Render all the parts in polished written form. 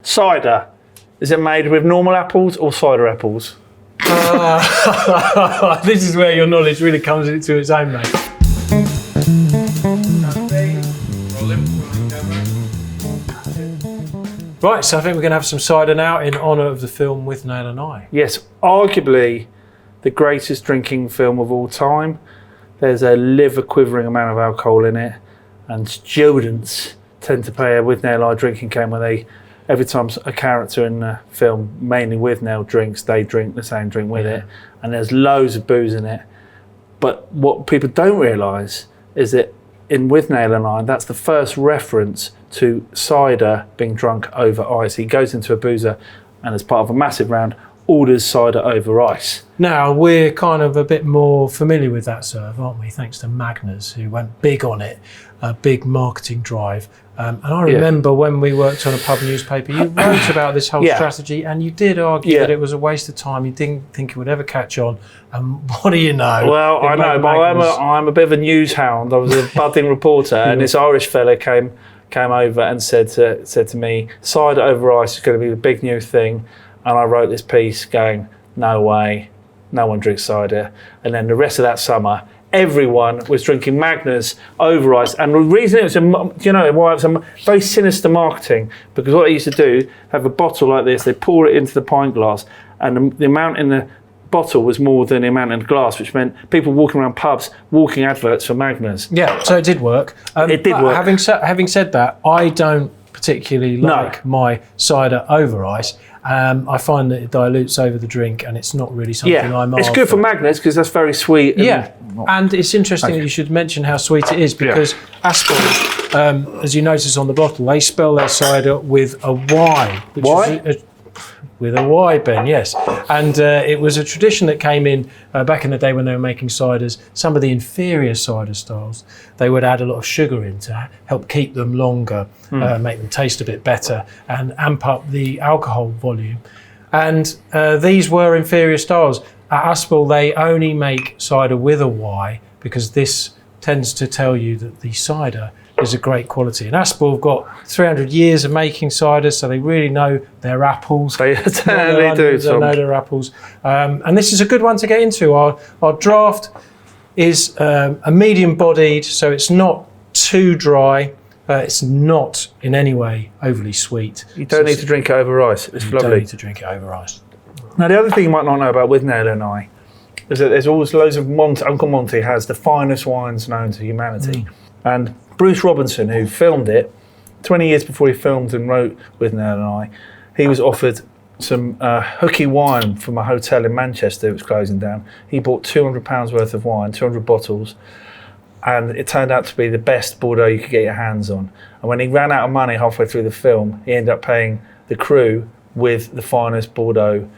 Cider. Is it made with normal apples or cider apples? This is where your knowledge really comes into its own, mate. Right, so I think we're going to have some cider now in honour of the film Withnail and I. Yes, arguably the greatest drinking film of all time. There's a liver-quivering amount of alcohol in it, and students tend to play a Withnail and I drinking game where they, every time a character in the film, mainly Withnail, drinks, they drink the same drink with it, and there's loads of booze in it. But what people don't realise is that in Withnail and I, that's the first reference to cider being drunk over ice. He goes into a boozer and as part of a massive round, orders cider over ice. Now, we're kind of a bit more familiar with that serve, aren't we? Thanks to Magners, who went big on it, a big marketing drive. And I remember when we worked on a pub newspaper, you wrote about this whole strategy, and you did argue that it was a waste of time. You didn't think it would ever catch on. And what do you know? Well, I know, but I'm a bit of a news hound. I was a budding reporter, and this Irish fella came over and said to me, cider over ice is going to be the big new thing. And I wrote this piece going, no way, no one drinks cider. And then the rest of that summer, everyone was drinking Magners over ice. And the reason it was, you know why it was a very sinister marketing, because what they used to do, have a bottle like this, they pour it into the pint glass, and the amount in the bottle was more than the amount in the glass, which meant people walking around pubs, walking adverts for Magners. Yeah, so it did work. It did work. Having said that, I don't particularly like my cider over ice. I find that it dilutes over the drink, and it's not really something I'm it's good for Magners because that's very sweet. And it's interesting that you should mention how sweet it is, because Aspall, as you notice on the bottle, they spell their cider with a Y. With a Y, Ben, yes. And it was a tradition that came in back in the day when they were making ciders. Some of the inferior cider styles, they would add a lot of sugar in to help keep them longer, make them taste a bit better, and amp up the alcohol volume. And these were inferior styles. At Aspall, they only make cider with a Y, because this tends to tell you that the cider is a great quality. And Aspall have got 300 years of making cider, so they really know their apples. They do. They know their apples. And this is a good one to get into. Our draft is a medium-bodied, so it's not too dry. It's not in any way overly sweet. You don't need to drink it over ice. It's lovely. You don't need to drink it over ice. Now, the other thing you might not know about Withnail and I is that there's always loads of Uncle Monty has the finest wines known to humanity. And Bruce Robinson, who filmed it 20 years before he filmed and wrote Withnail and I, he was offered some hooky wine from a hotel in Manchester that was closing down. He bought £200 worth of wine, 200 bottles, and it turned out to be the best Bordeaux you could get your hands on. And when he ran out of money halfway through the film, he ended up paying the crew with the finest Bordeaux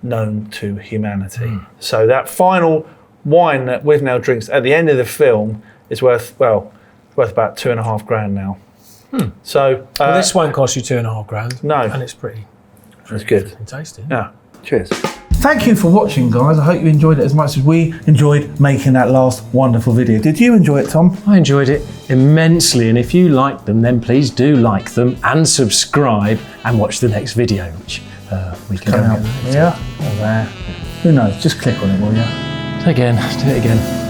known to humanity. So that final wine that Withnail drinks at the end of the film is worth about $2.5 grand now. So well, this won't cost you $2.5 grand. No, and it's pretty good. Tasty. Yeah. Cheers. Thank you for watching, guys. I hope you enjoyed it as much as we enjoyed making that last wonderful video. Did you enjoy it, Tom? I enjoyed it immensely, and if you like them, then please do like them and subscribe and watch the next video, which we can come out. Yeah. Or there. Who knows? Just click on it, will you? Do it again.